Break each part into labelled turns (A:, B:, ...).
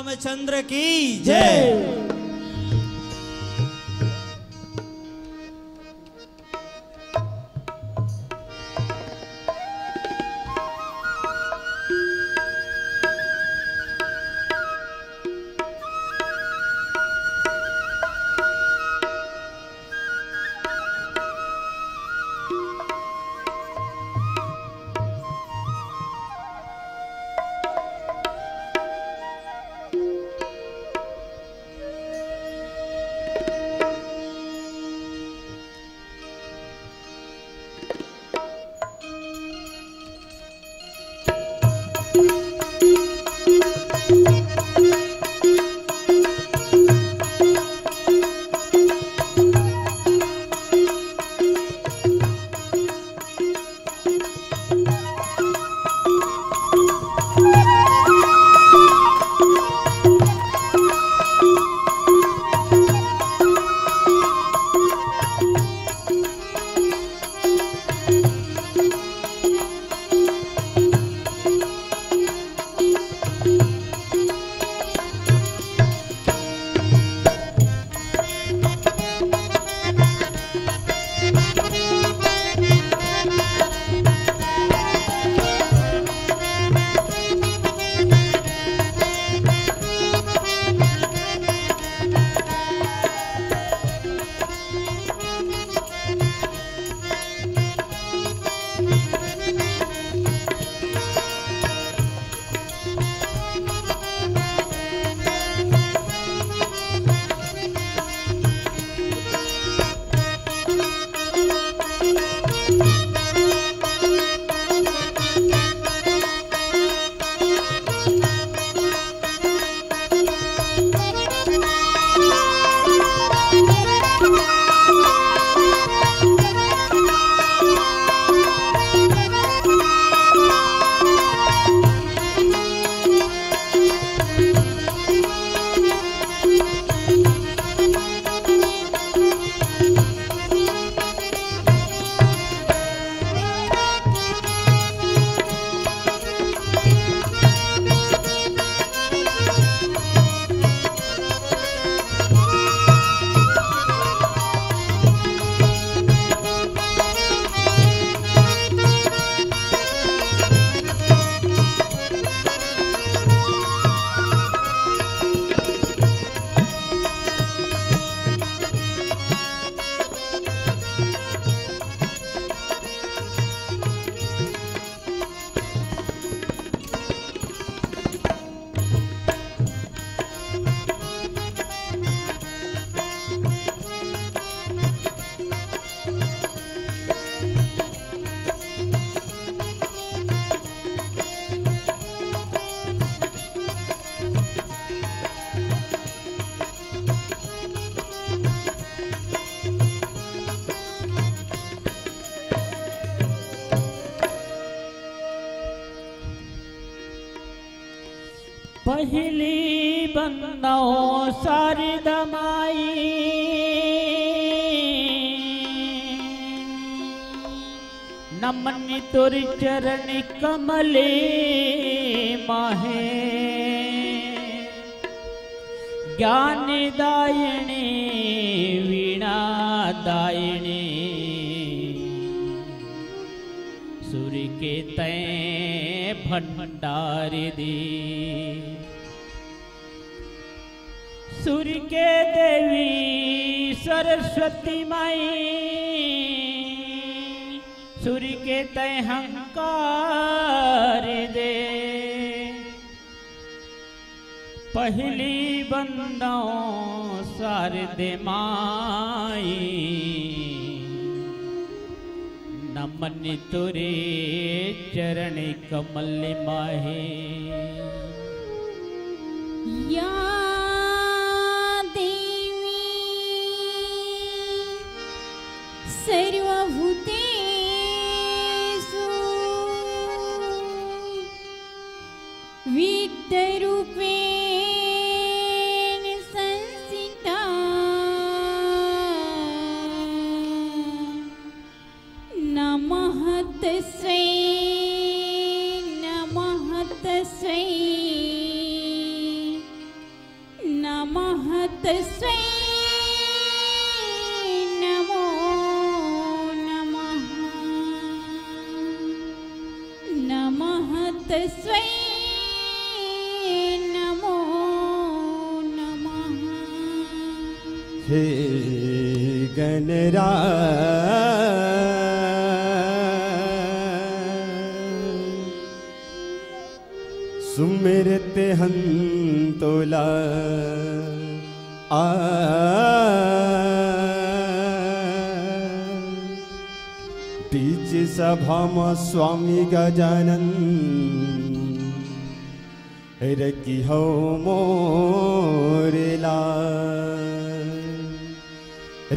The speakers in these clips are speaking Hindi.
A: रामचंद्र की जय।
B: पहली बंदो शारद माई नमन तुर चरण कमले माहे ज्ञान दायिनी वीणा दायिनी सूर्य के तय भंडार दी सूर्य के देवी सरस्वती माई सूर्य के तय हंकार दे पहली बंदों शारद माई नमन तुरे चरण कमल माहे
C: या देवी सर्वभूतेषु विद्यरूपेण संस्थिता नमः तस्मै तस्मै नमो नमः नमः तस्मै नमो नमः।
A: हे गणराज सुमिरते हंतोला बीच सभा में स्वामी गजानन रखी हो मोरेला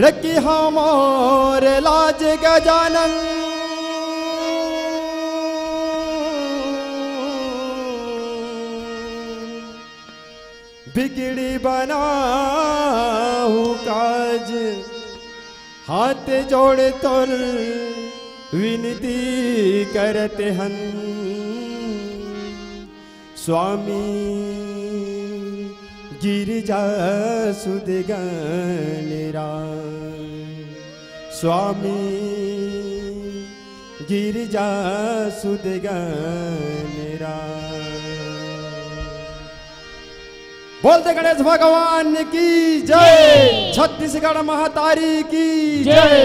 A: रखी हो मोरेलाज गजानन बिगड़ी बनाऊ काज हाथ जोड़ तोर विनती करते हन स्वामी गिरिजा सुध गणरा स्वामी गिरिजा सुध गणरा। बोलते गणेश भगवान की जय, छत्तीसगढ़ महातारी की जय।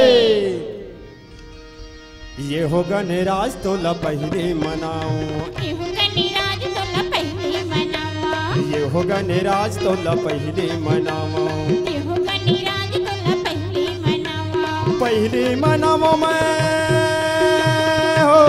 A: ये हो गणराज तोला पहले मनाओ,
C: ये हो गणराज तोला पहले मनावा,
A: ये हो गणराज तोला पहले मनाओ,
C: ये हो गणराज तोला पहले मनावा।
A: पहले मनाओ मैं हो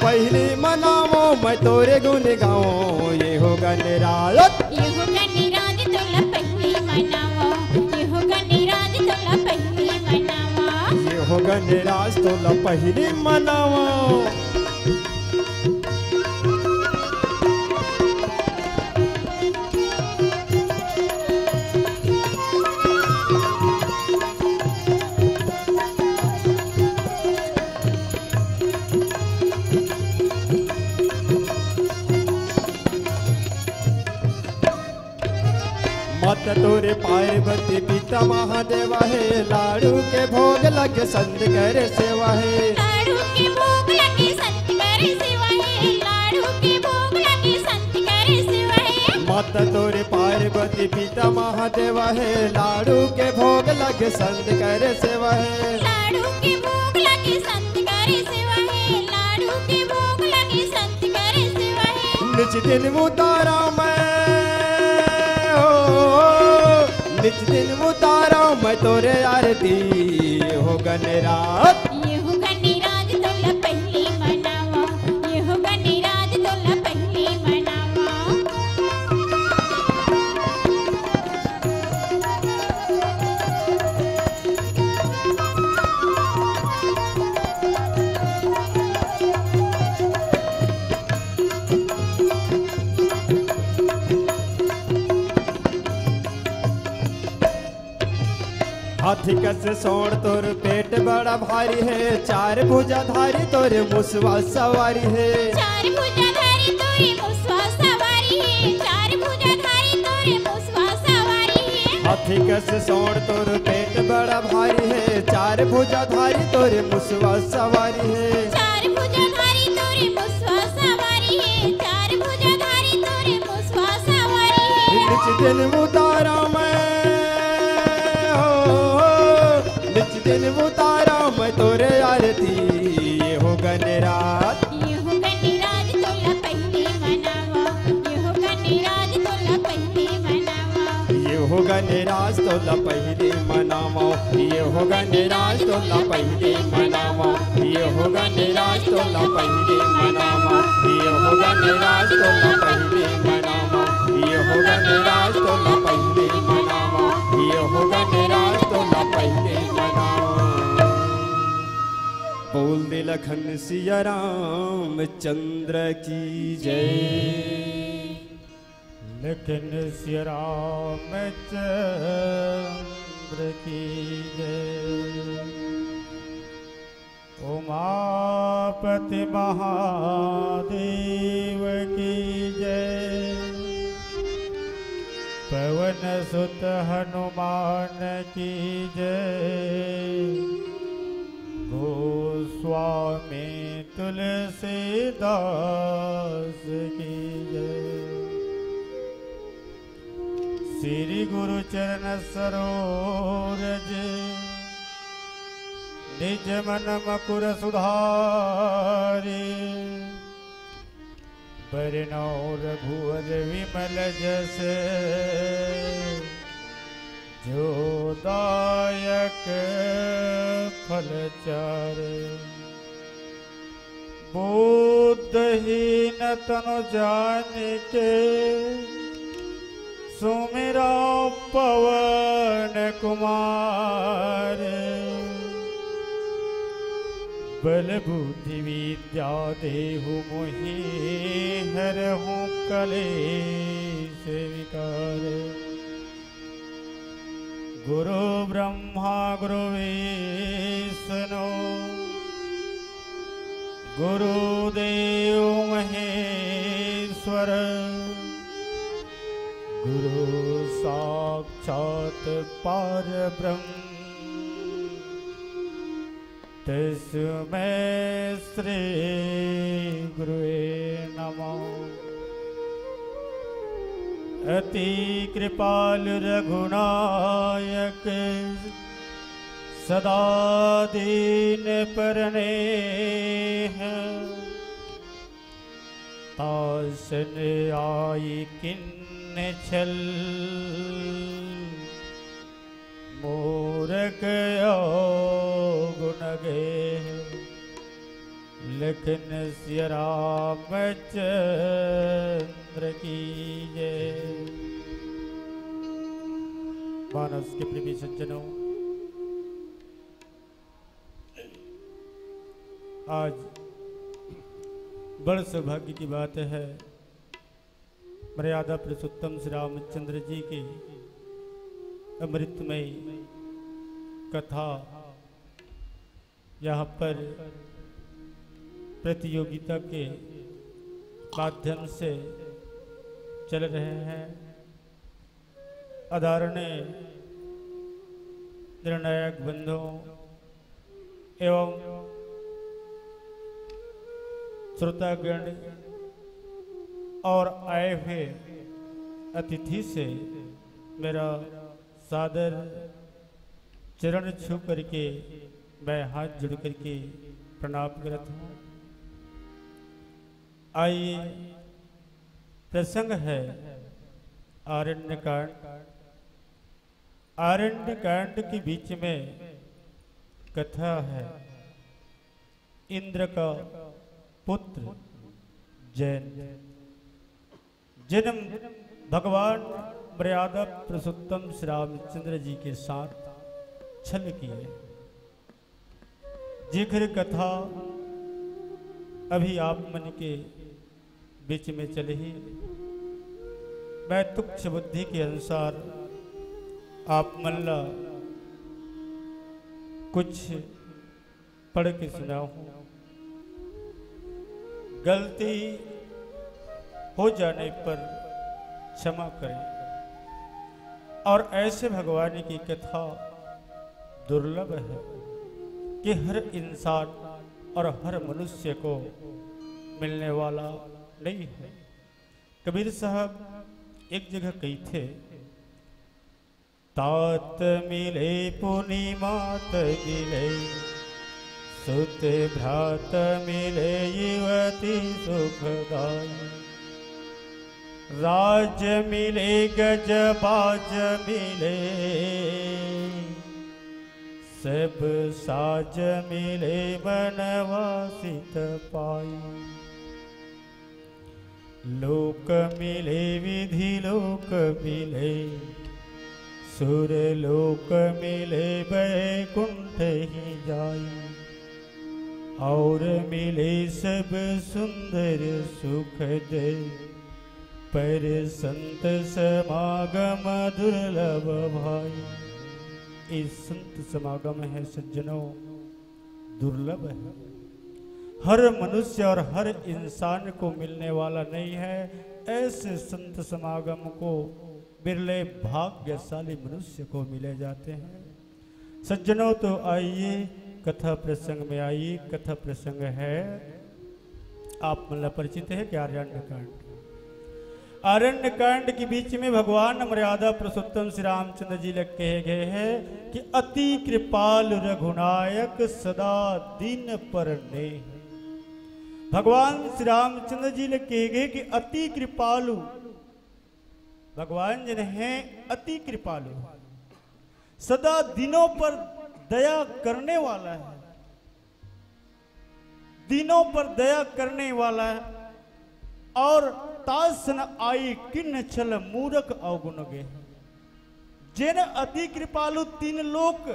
A: पहले मनाओ मैं तोरे गुण गाओ। ये हो गणराज,
C: ये हो गणराज तोला पहले मनावा, ये हो गणराज तोला पहले मनावा।
A: ये हो गणराज तोला पहले मनाओ। मत तोरे पार्वती पिता महादेवा है, लाडू के भोग लगे संत करे सेवा है,
C: लाडू के भोग लगे संत करे सेवा है, लाडू के भोग लगे संत करे सेवा है।
A: मत तोरे पार्वती पिता महादेवा है, लाडू के भोग लगे संत करे सेवा है,
C: लाडू के भोग लगे संत करे सेवा है, लाडू के भोग लगे संत करे सेवा है।
A: निज दिन उतारा मैं निज दिन उतारा मैं तोरे आरती। हो गणराज,
C: ये हो गणराज तोला पहले मनावा, ये हो गणराज तोला पहले मनावा।
A: हाथी कस सोड़ तोर पेट बड़ा भारी है, चार भुजाधारी तोरे मुसवा सवारी है,
C: चार भुजाधारी तोरे मुसवा सवारी है, चार भुजाधारी तोरे मुसवा सवारी है।
A: हाथी कस सोड़ तोर पेट बड़ा भारी है, चार भुजाधारी तोरे मुसवा सवारी है,
C: चार भुजाधारी तोरे मुसवा सवारी है, चार भुजाधारी तोरे मुसवा सवारी है।
A: निज दिन उतारा मैं निज दिन उतारा मैं तोरे आरती। ये हो गणराज,
C: ये हो गणराज तोला पहले मनावा, ये हो गणराज तोला पहले मनावा।
A: ये हो गणराज तोला पहले मनावो, ये हो गणराज तोला पहले मनावो, ये हो गणराज तोला पहले मनावो, ये हो गणराज तोला पहले मनावो, ये हो गणराज तोला पहले मनावो, ये हो गणराज तोला पहले मनावो। बोल दे लखन सिया राम चंद्र की जय,
B: लेकिन श्री रामचंद्र की जय। उमापति महादेव की जय। पवन सुत हनुमान की जय। गोस्वामी तुलसीदास की जय। श्री गुरु चरण सरोज निज मन मकुर सुधारी। बरनौ रघुवर विमल जस जो दायक फल चारे। बुद्धहीन तनु जानिके सुमिरा पवन कुमार। बल बुद्धि विद्या देहु मोहि हरहु कलेश विकार। गुरु ब्रह्मा गुरु विष्णु गुरुदेव महेश्वर। गुरु साक्षात् परब्रह्म तस्मै श्री गुरुवे नमः। अति कृपालु रघुनायक सदा दीन परनेह। तासन आई किन्न छल मूरख गुण गे। लखन सिया रामचंद्र की जय। मानस के प्रेमी सज्जनों, आज बड़ सौभाग्य की बात है, मर्यादा पुरुषोत्तम श्री रामचंद्र जी की अमृतमय कथा यहाँ पर प्रतियोगिता के माध्यम से चल रहे हैं। आदरणीय निर्णायक बंधुओं एवं श्रोतागण और आए हुए अतिथि से मेरा सादर चरण छू करके मैं हाथ जोड़ करके प्रणाम करता हूँ। आइए, प्रसंग है आरण्य कांड। आरण्य कांड के बीच में कथा है इंद्र का पुत्र जैन जन्म भगवान मर्यादा पुरुषोत्तम श्री रामचंद्र जी के साथ छल किए। जिक्र कथा अभी आप मन के बीच में चले ही। मैं तुच्छ बुद्धि के अनुसार आप मल्ला कुछ पढ़ के सुनाऊं। गलती हो जाने पर क्षमा करें। और ऐसे भगवान की कथा दुर्लभ है कि हर इंसान और हर मनुष्य को मिलने वाला नहीं है। कबीर साहब एक जगह कही थे, तात मिले पुनि मात मिले, सुत भ्रात मिले युवती सुखदाई। राज मिले गज बाज मिले, सब साज मिले बनवासित पाई। लोक मिले विधि लोक मिले, सुर लोक मिले बैकुंठ ही जाई। और मिले सब सुंदर सुख दे, पर संत समागम दुर्लभ भाई। इस संत समागम है सज्जनों दुर्लभ है, हर मनुष्य और हर इंसान को मिलने वाला नहीं है। ऐसे संत समागम को बिरले भाग्यशाली मनुष्य को मिले जाते हैं। सज्जनों, तो आइए कथा प्रसंग में आइए। कथा प्रसंग है, आप मतलब परिचित है कि आरण्यकांड। आरण्यकांड के बीच में भगवान मर्यादा पुरुषोत्तम श्री रामचंद्र जी लग कहे गए हैं कि अति कृपाल रघुनायक सदा दिन पर ने। भगवान श्री रामचंद्र जी लग कहे गए कि अति कृपालु भगवान जन हैं, अति कृपालु, सदा दिनों पर दया करने वाला है, दिनों पर दया करने वाला है। और तासन आई किन्न छल मूरख अवगुण गे। जिन अति कृपालु 3 लोक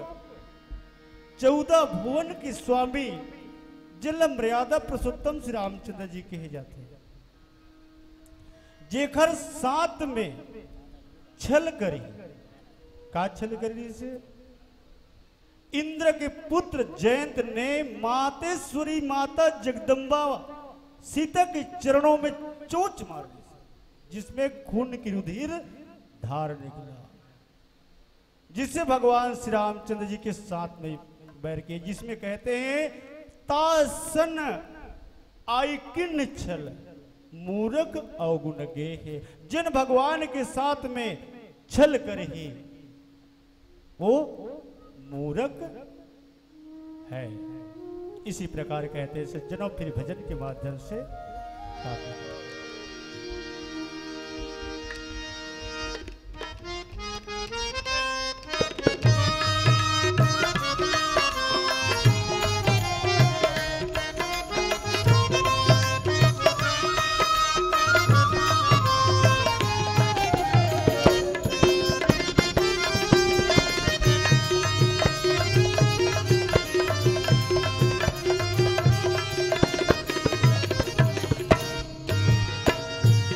B: 14 भुवन के स्वामी जिन मर्यादा पुरुषोत्तम श्री रामचंद्र जी कहे जाते हैं, जेखर साथ में छल करी। का छल करी से इंद्र के पुत्र जयंत ने मातेश्वरी माता जगदम्बा सीता के चरणों में चोंच मार दी, जिसमें खून की रुधिर धार निकला, जिससे भगवान श्री रामचंद्र जी के साथ में बैर के, जिसमें कहते हैं तासन आई किन्न छल मूरख अवगुण गे है। जिन भगवान के साथ में छल करे ही वो मूरख है। इसी प्रकार कहते हैं सज्जनों, फिर भजन के माध्यम से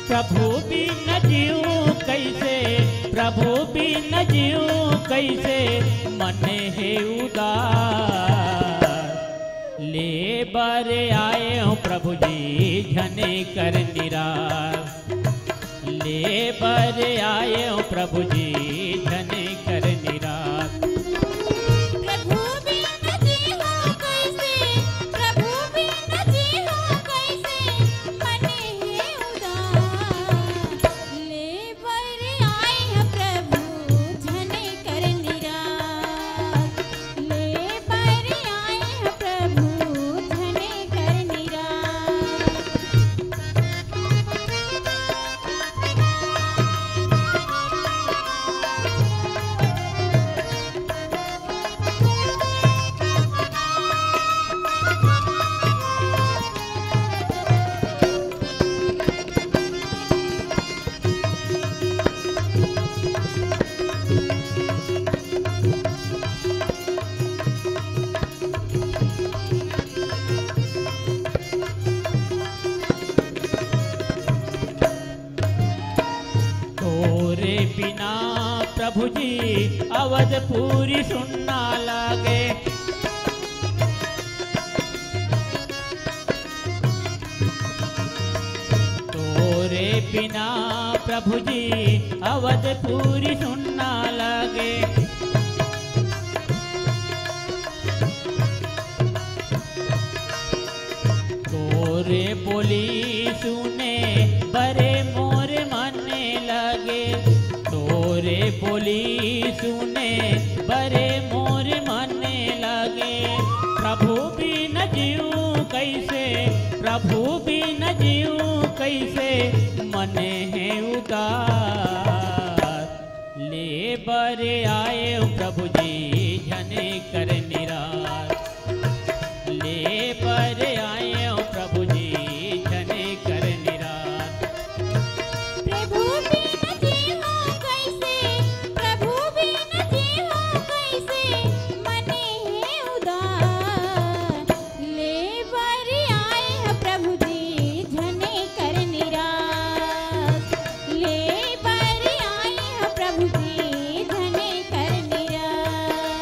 D: प्रभु भी न जीऊं कैसे, प्रभु भी न जीऊं कैसे, मन है उदार। ले बर आए हो प्रभु जी झने कर निराश। ले बर आए हो प्रभु जी झने कर निराश।
C: प्रभु भी न जीऊं कैसे, प्रभु भी न जीऊं कैसे, मन है उदास। ले बर आए हैं प्रभु झने कर निराश। ले बर आए हैं प्रभु झने कर निराश।
D: तोरे बिना प्रभु जी अवधपुरी सुनना लागे। तोरे बिना प्रभु जी अवधपुरी सुनना लागे। तोरे बोली सुने बरे मोर माने लगे। तोरे बोली सुने बरे मोर माने लगे। प्रभु भी न जीऊं कैसे, प्रभु भी न जीऊं कैसे, मन है उदार। ले बर आए प्रभु जी झने कर निराश। ले बर आए प्रभु जी झने कर निराश।
C: प्रभु भी न जीऊं कैसे, प्रभु भी न जीऊं कैसे, मन है उदास। ले बर आए हैं प्रभु जी झने कर निराश। ले बर आए हैं प्रभु जी झने कर निराश।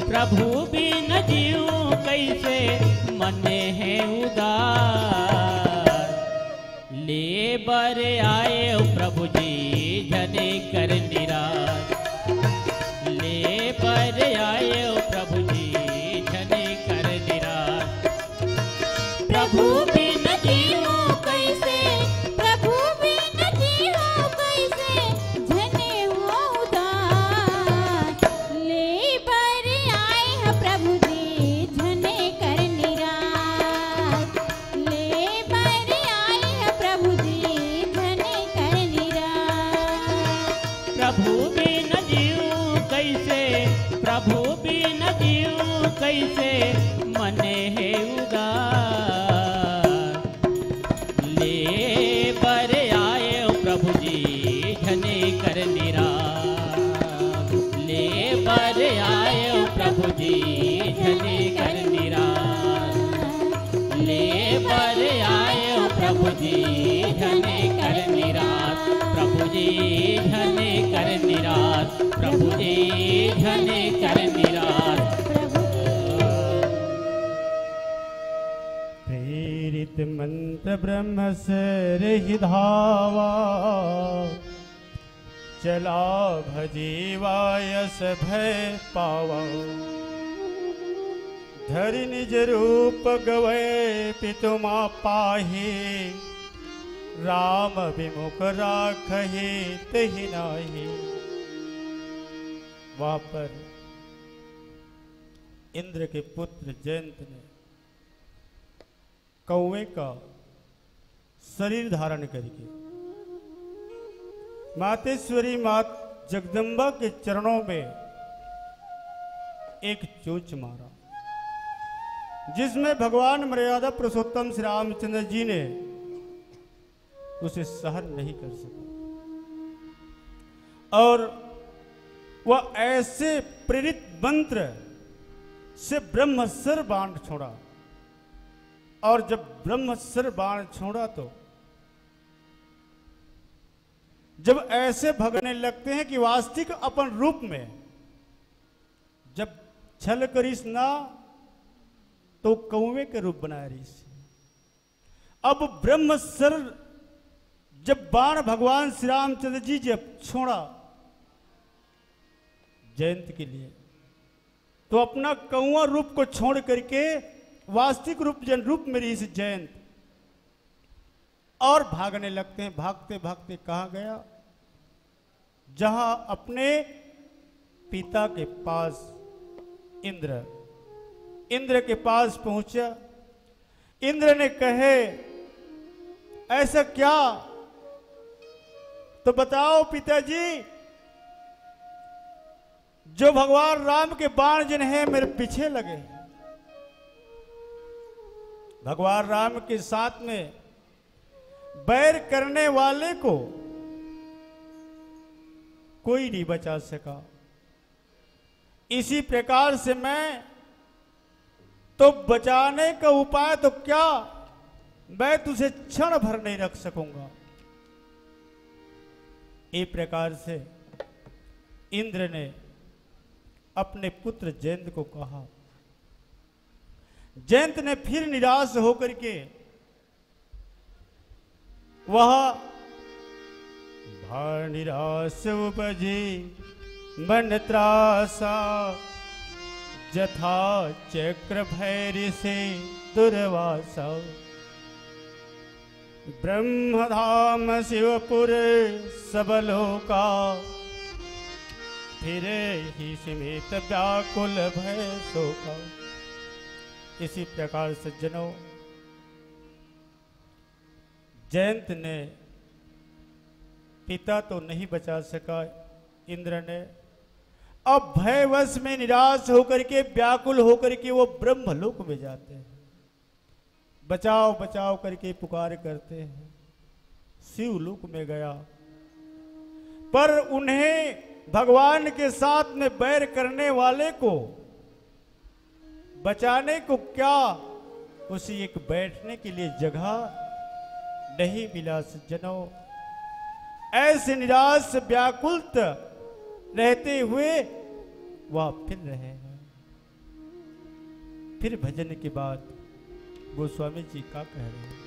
D: प्रभु बिन जीव कैसे मने है उदार। ले बर आए प्रभु जी जने कर निराश। ले बर आए प्रभु जी जने कर निराश।
C: प्रभु बिन जीव कैसे, प्रभु बिन जीव कैसे जने हो उदार। ले बर आए हैं प्रभु जी जने कर निराश। ले बर आए हैं प्रभु जी जने कर निराश।
D: प्रभु बिन जीव कैसे, प्रभु बिन जीव कैसे मने है उदार। ले बर आए प्रभु जी जने कर निराश। ले बर आए प्रभु जी जने कर निराश। ले बर आए प्रभु जी जने कर निराश। प्रभु जी जने कर निराश। प्रभु जी जने कर निराश।
B: प्रेरित मंत्र ब्रह्म से रहि धावा। चला भजीवायस भय पावा। धरि निज रूप गवै पितुमा पाहि। राम विमुख राखहि तहि नाहि। वहां पर इंद्र के पुत्र जयंत ने कौवे का शरीर धारण करके मातेश्वरी मात जगदम्बा के चरणों में एक चोंच मारा, जिसमें भगवान मर्यादा पुरुषोत्तम श्री रामचंद्र जी ने उसे सहन नहीं कर सका और वह ऐसे प्रेरित मंत्र से ब्रह्मस्त्र बाण छोड़ा। और जब ब्रह्मस्त्र बाण छोड़ा तो जब ऐसे भगने लगते हैं कि वास्तविक अपन रूप में जब छल करीस ना तो कौवे के रूप बनाया रीस। अब ब्रह्मस्त्र जब बाण भगवान श्री रामचंद्र जी जब छोड़ा जयंत के लिए तो अपना कौवा रूप को छोड़ करके वास्तविक रूप जन रूप में इस जयंत और भागने लगते हैं। भागते भागते कहाँ गया? जहां अपने पिता के पास इंद्र के पास पहुंचा। इंद्र ने कहे ऐसा क्या? तो बताओ पिताजी, जो भगवान राम के बाण जिन्हें मेरे पीछे लगे, भगवान राम के साथ में बैर करने वाले को कोई नहीं बचा सका। इसी प्रकार से मैं तो बचाने का उपाय तो क्या, मैं तुझे क्षण भर नहीं रख सकूंगा। इस प्रकार से इंद्र ने अपने पुत्र जयंत को कहा। जयंत ने फिर निराश होकर के वह निराश उपजी मन त्रासा। जथा चक्र भैरी से दुर्वासा। ब्रह्मधाम शिवपुर सबलोका। फिरे ही समेत व्याकुल भय शोका। इसी प्रकार सज्जनों, जयंत ने पिता तो नहीं बचा सका इंद्र ने। अब भयवश में निराश होकर के व्याकुल होकर के वो ब्रह्मलोक में जाते हैं। बचाओ बचाओ करके पुकार करते हैं। शिवलोक में गया पर उन्हें भगवान के साथ में बैर करने वाले को बचाने को क्या, उसे एक बैठने के लिए जगह नहीं मिला। सज्जनों, ऐसे निराश व्याकुल रहते हुए वह फिर रहे हैं। फिर भजन के बाद गोस्वामी जी का कह रहे हैं।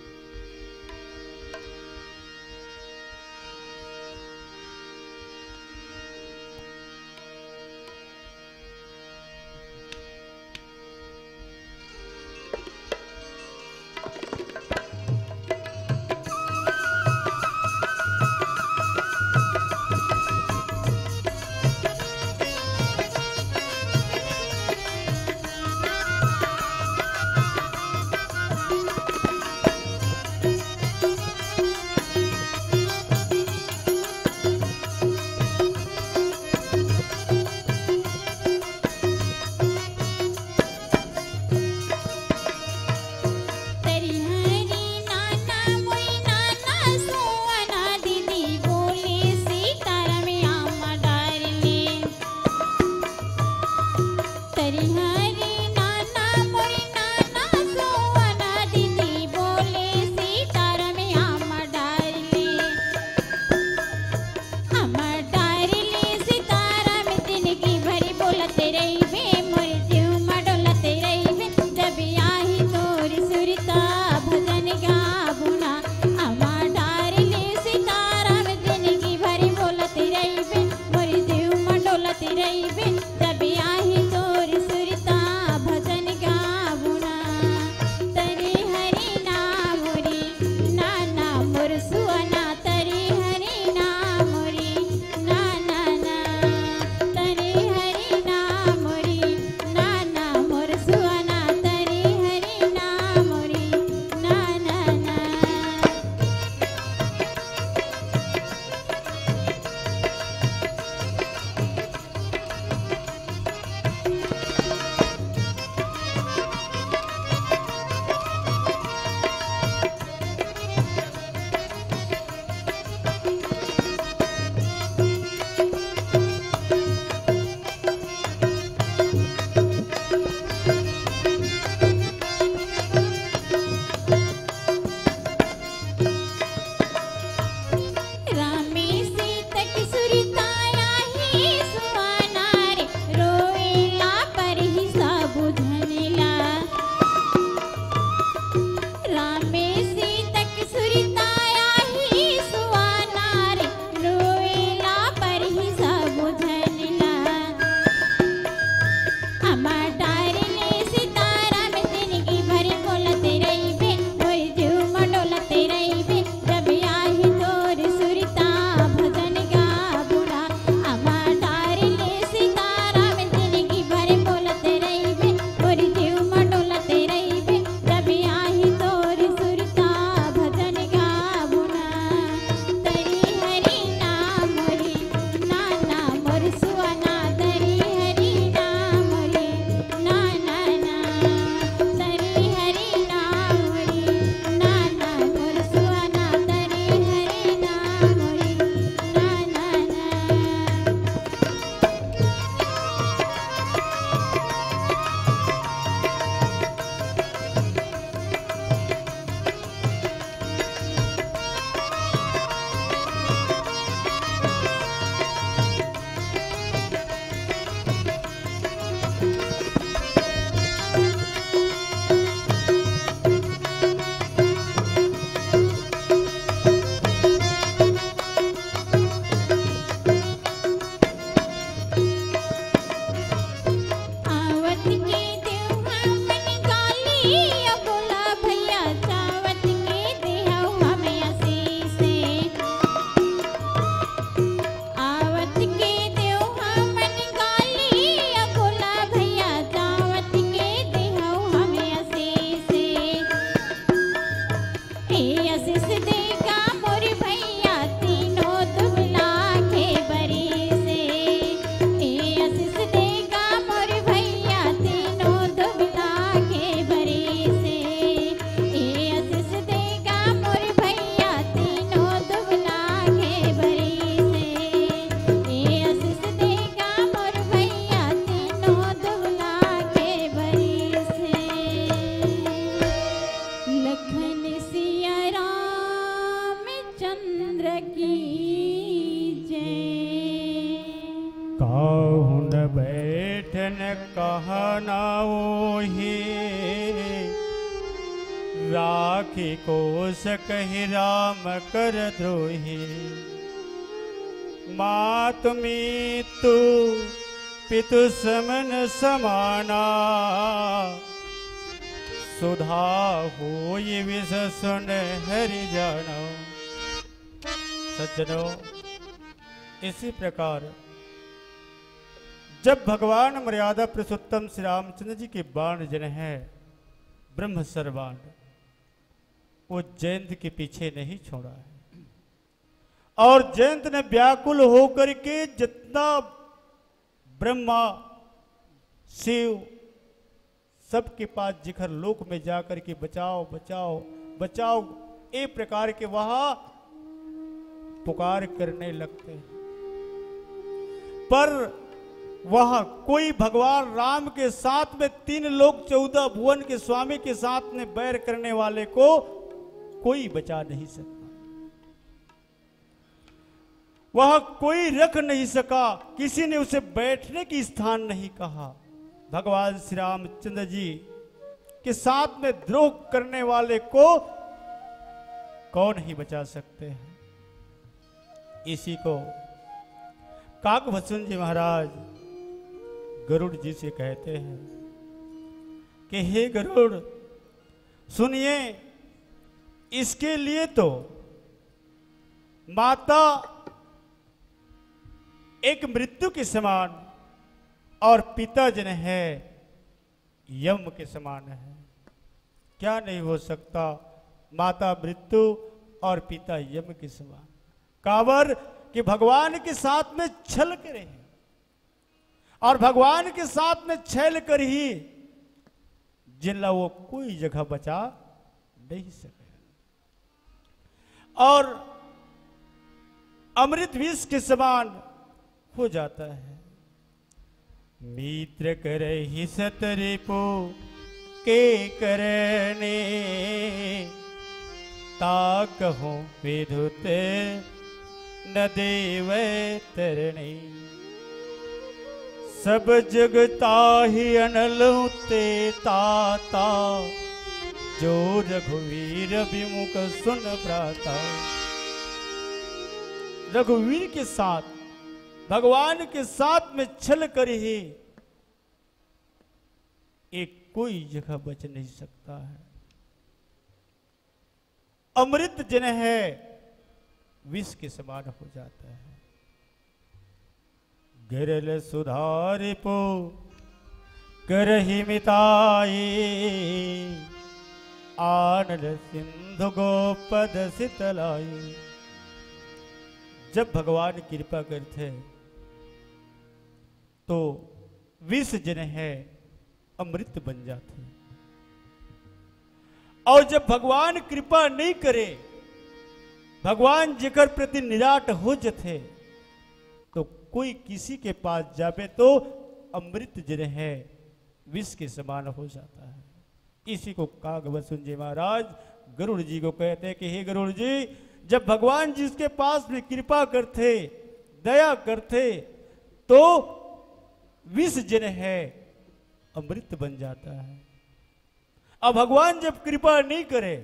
B: काहुन बैठन कहना ओही राखी को सकहि राम कर द्रोही, मात मीतु पितु समन समाना, सुधा होई विष सुन हरि जानो। सज्जनों, इसी प्रकार जब भगवान मर्यादा पुरुषोत्तम श्री रामचंद्र जी के बाण जन है ब्रह्म सर्वाण, वो जयंत के पीछे नहीं छोड़ा है। और जयंत ने व्याकुल होकर के जितना ब्रह्मा शिव सबके पास जिखर लोक में जाकर के बचाओ बचाओ बचाओ एक प्रकार के वहां पुकार करने लगते हैं, पर वहां कोई भगवान राम के साथ में 3 लोक 14 भुवन के स्वामी के साथ में बैर करने वाले को कोई बचा नहीं सकता, वह कोई रख नहीं सका, किसी ने उसे बैठने की स्थान नहीं कहा। भगवान श्री रामचंद्र जी के साथ में द्रोह करने वाले को कौन ही बचा सकते हैं। इसी को काकभूषण जी महाराज गरुड़ जी से कहते हैं कि हे गरुड़, सुनिए, इसके लिए तो माता एक मृत्यु के समान और पिता जन है यम के समान है। क्या नहीं हो सकता, माता मृत्यु और पिता यम के समान। कावर कि भगवान के साथ में छल करे हैं और भगवान के साथ में छल कर ही जिनला वो कोई जगह बचा नहीं सके। और अमृत विष के समान हो जाता है। मित्र करे ही सतरिपो के करने, ताकहो विधुते न देव तरणे। सब जगता ही अनलते ताता, जो रघुवीर विमुख सुन प्राता। रघुवीर के साथ भगवान के साथ में छल कर ही एक कोई जगह बच नहीं सकता है। अमृत जन है विष के समान हो जाता है। गिरल सुधार पो करहि मिताई, आनंद सिंधु गोपद शीतलाई। जब भगवान कृपा करते तो विष जन है अमृत बन जाते, और जब भगवान कृपा नहीं करे, भगवान जिकर प्रति निराट हो जथे, तो कोई किसी के पास जावे तो अमृत जन है विष के समान हो जाता है। इसी को काकभूषण जी महाराज गरुड़ जी को कहते हैं कि हे गरुड़ जी, जब भगवान जिसके पास में कृपा करते, दया करते, तो विष जन है अमृत बन जाता है। अब भगवान जब कृपा नहीं करे,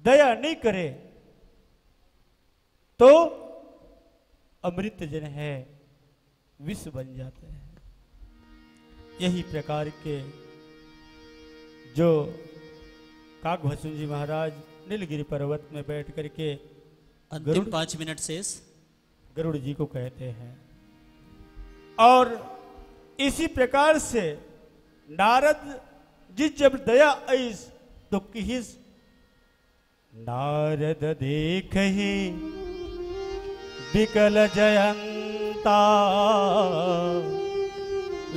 B: दया नहीं करे, तो अमृत जन है विष बन जाते हैं। यही प्रकार के जो काकभूषण जी महाराज नीलगिरी पर्वत में बैठ करके
E: अंतिम 5 मिनट शेष
B: गरुड़ जी को कहते हैं। और इसी प्रकार से नारद जी जब दया ऐस तो किहिस, नारद देख ही विकल जयंता,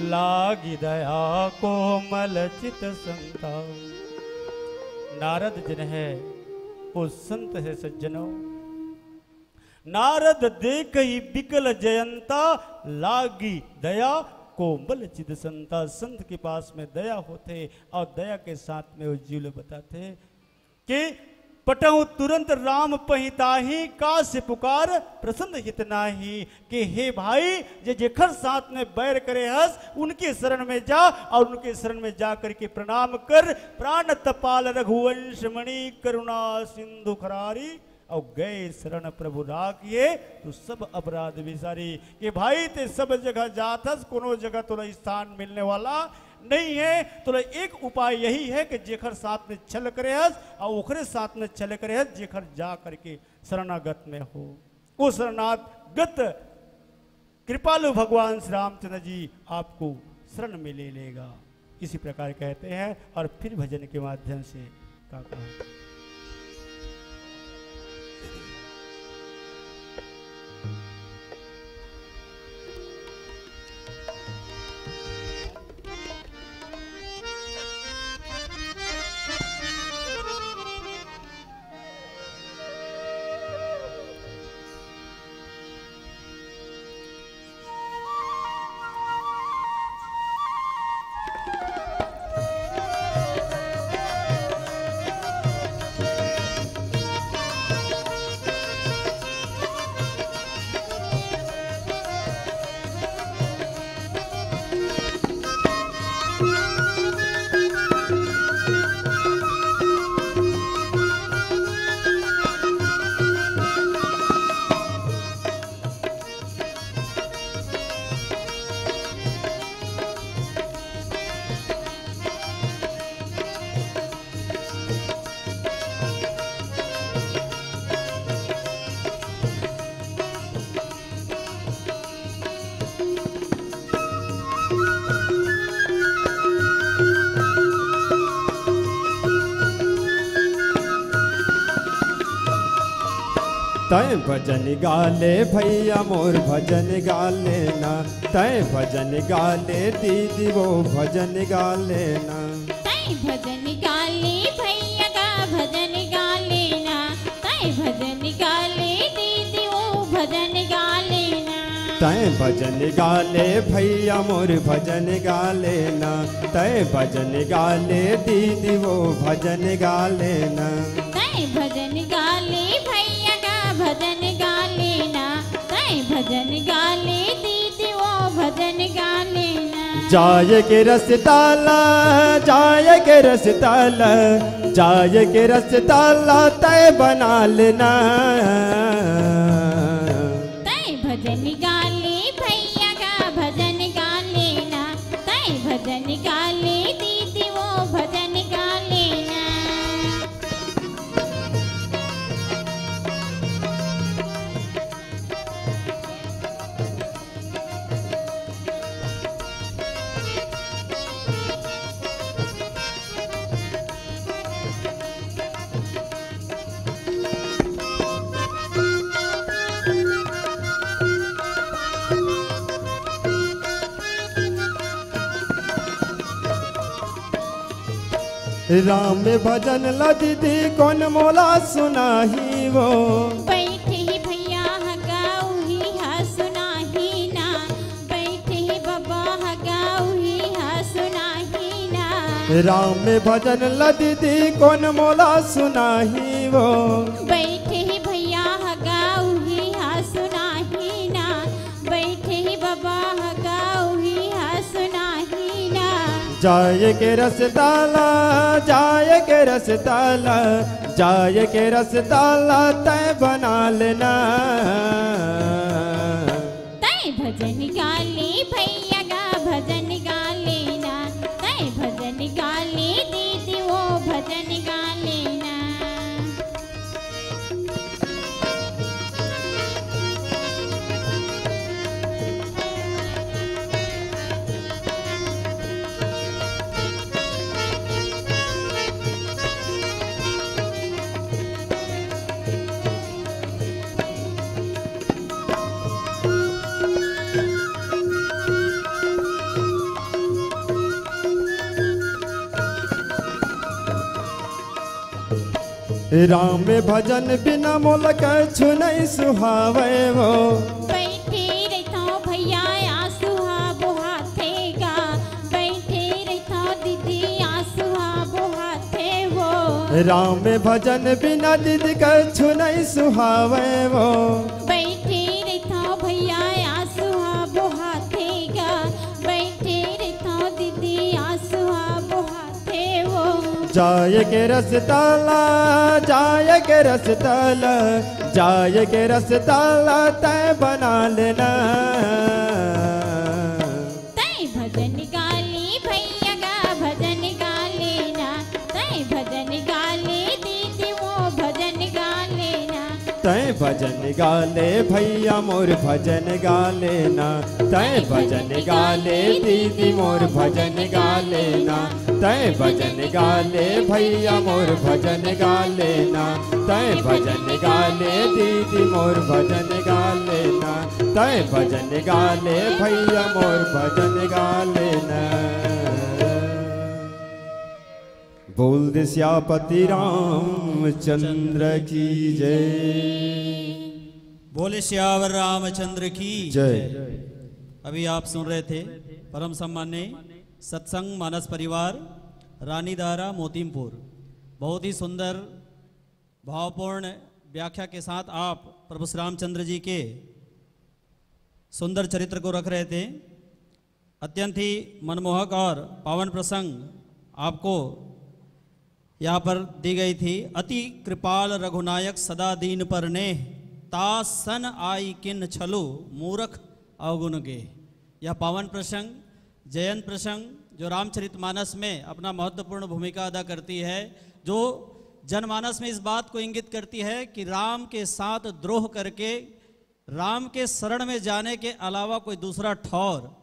B: लागी दया कोमल चित संता। नारद जन है वो संत है सज्जनों। नारद देख ही विकल जयंता, लागी दया कोमल चिद संता। संत के पास में दया होते और दया के साथ में वो जीव बताते कि पटहु तुरंत राम पहिताही का से पुकार प्रसन्न हित नाही कि हे भाई जे जेखर साथ में बैर करे हस उनके शरण में जा और उनके शरण में जा करके प्रणाम कर। प्राण तपाल रघुवंश मणि करुणा सिंधु खरारी और गए शरण प्रभु राखिए तो सब अपराध विसारी। कि भाई ते सब जगह जातस कोनो जगह तोरा स्थान मिलने वाला नहीं है। तो एक उपाय यही है कि जेखर साथ में छल करे हस और ओखरे साथ में छल करे हस जेखर जा करके शरणागत में हो। वो शरणागत कृपालु भगवान श्री रामचंद्र जी आपको शरण में ले लेगा। इसी प्रकार कहते हैं और फिर भजन के माध्यम से क्या कहा।
A: तय भजन गाले भैया मोर भजन गाले ना, तय भजन गाले दीदी वो भजन गाले ना।
C: तय भजन गाले भैया का भजन गाले ना, तय भजन गाले दीदी वो भजन गाले ना।
A: तय भजन गाले भैया मोर भजन गाले ना, तय भजन गाले दीदी वो भजन गाले ना।
C: तय भजन गाले भैया का भजन गाले ना, तय भजन गाले दीदी वो भजन गाले ना।
A: जाय के रस ताला, जाय के रस ताला, जाय के रस ताला तय बना लेना।
C: तय भजन गाले भैया का भजन गाले ना, तय भजन गाले दीदी वो भजन गाले ना।
A: राम भजन ला दीदी कौन मोला सुनाही वो।
C: बैठे ही भैया हगाऊ ही हा सुनाही ना, बैठे ही बाबा हगाऊ ही हा सुनाही ना।
A: राम भजन ला दीदी कौन मोला सुनाही वो।
C: बैठे ही भैया हगाऊ ही हा सुनाही ना, बैठे ही बाबा हगाऊ ही हा सुनाही ना।
A: जाय के रस ताला, जाय के रस ताला, जाय के रस ताला तय बना लेना।
C: तय भजन गाले भैया का भजन गाले ना, तय भजन गाले दीदी वो भजन गाले ना।
A: राम भजन बिना मोल कछु नहीं सुहावे वो।
C: बैठे रहता भैया आंसू हा बुहाथेगा, बैठे रहता दीदी आंसू हा बुहाथे वो।
A: राम भजन बिना दीदी कछु नहीं सुहावे वो।
C: बैठे रहता भैया आसुहा बोहाथेगा, बैठे रहता दीदी आसुहा बोहाथे वो।
A: जाय के रसताला, जाय के रसताला, जाय के रसताला तय बना लेना।
C: तय भजन गाले भैया गा भजन गा लेना, तय भजन गाले दीदी वो भजन गा लेना।
A: तय भजन गाले भैया मोर भजन गा लेना, तय भजन गाले दीदी मोर भजन गा लेना। तय भजन गाले भैया मोर भजन गा लेना, तय भजन गाले दीदी मोर भजन गा लेना। तय भजन गाले भैया मोर भजन गा लेना। बोल दे सियापति रामचंद्र की जय।
E: बोले श्यावर रामचंद्र की
A: जय।
E: अभी आप सुन रहे थे परम सम्मान्य सत्संग मानस परिवार रानीधारा मोतीमपुर। बहुत ही सुंदर भावपूर्ण व्याख्या के साथ आप प्रभु श्री रामचंद्र जी के सुंदर चरित्र को रख रहे थे। अत्यंत ही मनमोहक और पावन प्रसंग आपको यहाँ पर दी गई थी। अति कृपाल रघुनायक सदा दीन पर नेह, तासन आई किन छलु मूरख अवगुण गे। यह पावन प्रसंग, जयंत प्रसंग जो रामचरितमानस में अपना महत्वपूर्ण भूमिका अदा करती है, जो जनमानस में इस बात को इंगित करती है कि राम के साथ द्रोह करके राम के शरण में जाने के अलावा कोई दूसरा ठौर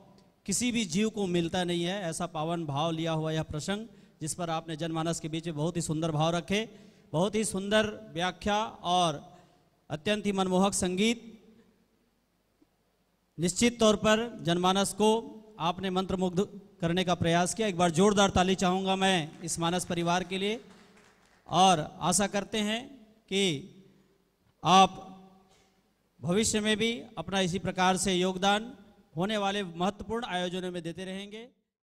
E: किसी भी जीव को मिलता नहीं है। ऐसा पावन भाव लिया हुआ यह प्रसंग, जिस पर आपने जनमानस के बीच में बहुत ही सुंदर भाव रखे, बहुत ही सुंदर व्याख्या और अत्यंत ही मनमोहक संगीत। निश्चित तौर पर जनमानस को आपने मंत्रमुग्ध करने का प्रयास किया। एक बार जोरदार ताली चाहूँगा मैं इस मानस परिवार के लिए, और आशा करते हैं कि आप भविष्य में भी अपना इसी प्रकार से योगदान होने वाले महत्वपूर्ण आयोजनों में देते रहेंगे।